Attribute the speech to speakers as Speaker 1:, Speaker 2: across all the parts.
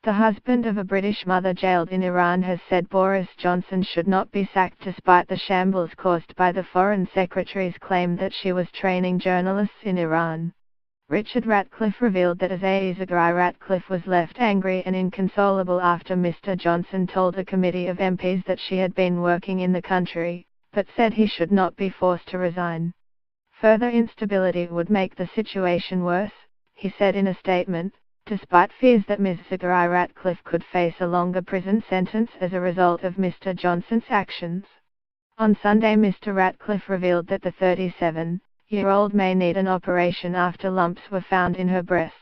Speaker 1: The husband of a British mother jailed in Iran has said Boris Johnson should not be sacked despite the shambles caused by the Foreign Secretary's claim that she was training journalists in Iran. Richard Ratcliffe revealed that Zachariah Ratcliffe was left angry and inconsolable after Mr. Johnson told a committee of MPs that she had been working in the country, but said he should not be forced to resign. Further instability would make the situation worse, he said in a statement, despite fears that Ms. Zachariah Ratcliffe could face a longer prison sentence as a result of Mr. Johnson's actions. On Sunday, Mr. Ratcliffe revealed that the 37-year-old may need an operation after lumps were found in her breasts.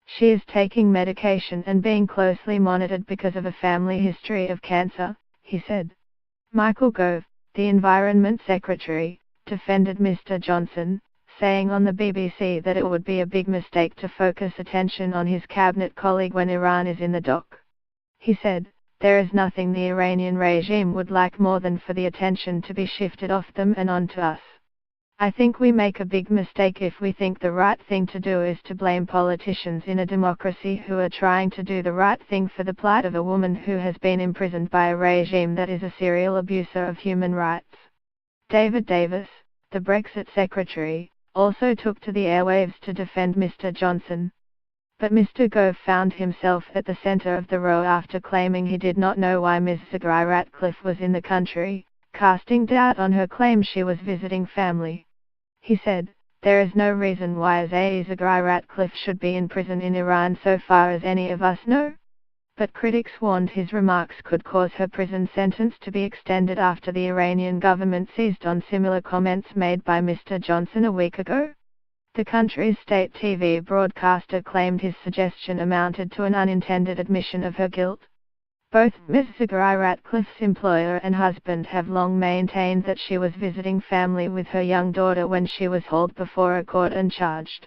Speaker 1: She is taking medication and being closely monitored because of a family history of cancer, he said. Michael Gove, the Environment Secretary, defended Mr. Johnson, saying on the BBC that it would be a big mistake to focus attention on his cabinet colleague when Iran is in the dock. He said, "There is nothing the Iranian regime would like more than for the attention to be shifted off them and onto us. I think we make a big mistake if we think the right thing to do is to blame politicians in a democracy who are trying to do the right thing for the plight of a woman who has been imprisoned by a regime that is a serial abuser of human rights." David Davis, the Brexit Secretary, also took to the airwaves to defend Mr. Johnson. But Mr. Gove found himself at the centre of the row after claiming he did not know why Ms. Zachariah Ratcliffe was in the country, casting doubt on her claim she was visiting family. He said, "There is no reason why Zachariah Ratcliffe should be in prison in Iran so far as any of us know." But critics warned his remarks could cause her prison sentence to be extended after the Iranian government seized on similar comments made by Mr. Johnson a week ago. The country's state TV broadcaster claimed his suggestion amounted to an unintended admission of her guilt. Both Ms. Zachariah Ratcliffe's employer and husband have long maintained that she was visiting family with her young daughter when she was hauled before a court and charged.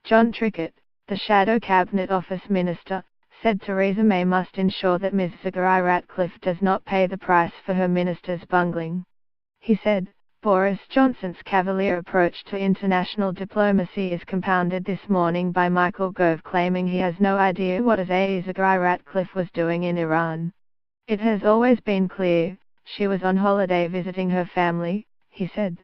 Speaker 1: John Trickett, the Shadow Cabinet Office Minister, said Theresa May must ensure that Ms. Zachariah Ratcliffe does not pay the price for her minister's bungling. He said, Boris Johnson's cavalier approach to international diplomacy is compounded this morning by Michael Gove claiming he has no idea what Zachariah Ratcliffe was doing in Iran. "It has always been clear, she was on holiday visiting her family," he said.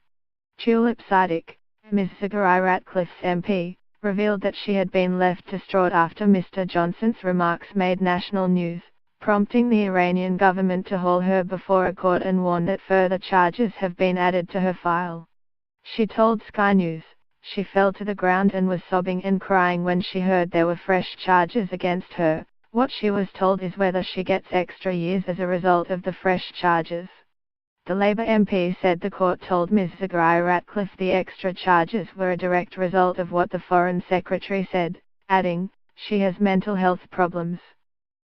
Speaker 1: Tulip Siddiq, Ms. Zachariah Ratcliffe's MP, revealed that she had been left distraught after Mr. Johnson's remarks made national news, prompting the Iranian government to haul her before a court and warn that further charges have been added to her file. She told Sky News, she fell to the ground and was sobbing and crying when she heard there were fresh charges against her. What she was told is whether she gets extra years as a result of the fresh charges. The Labour MP said the court told Ms. Zachariah Ratcliffe the extra charges were a direct result of what the Foreign Secretary said, adding, "She has mental health problems."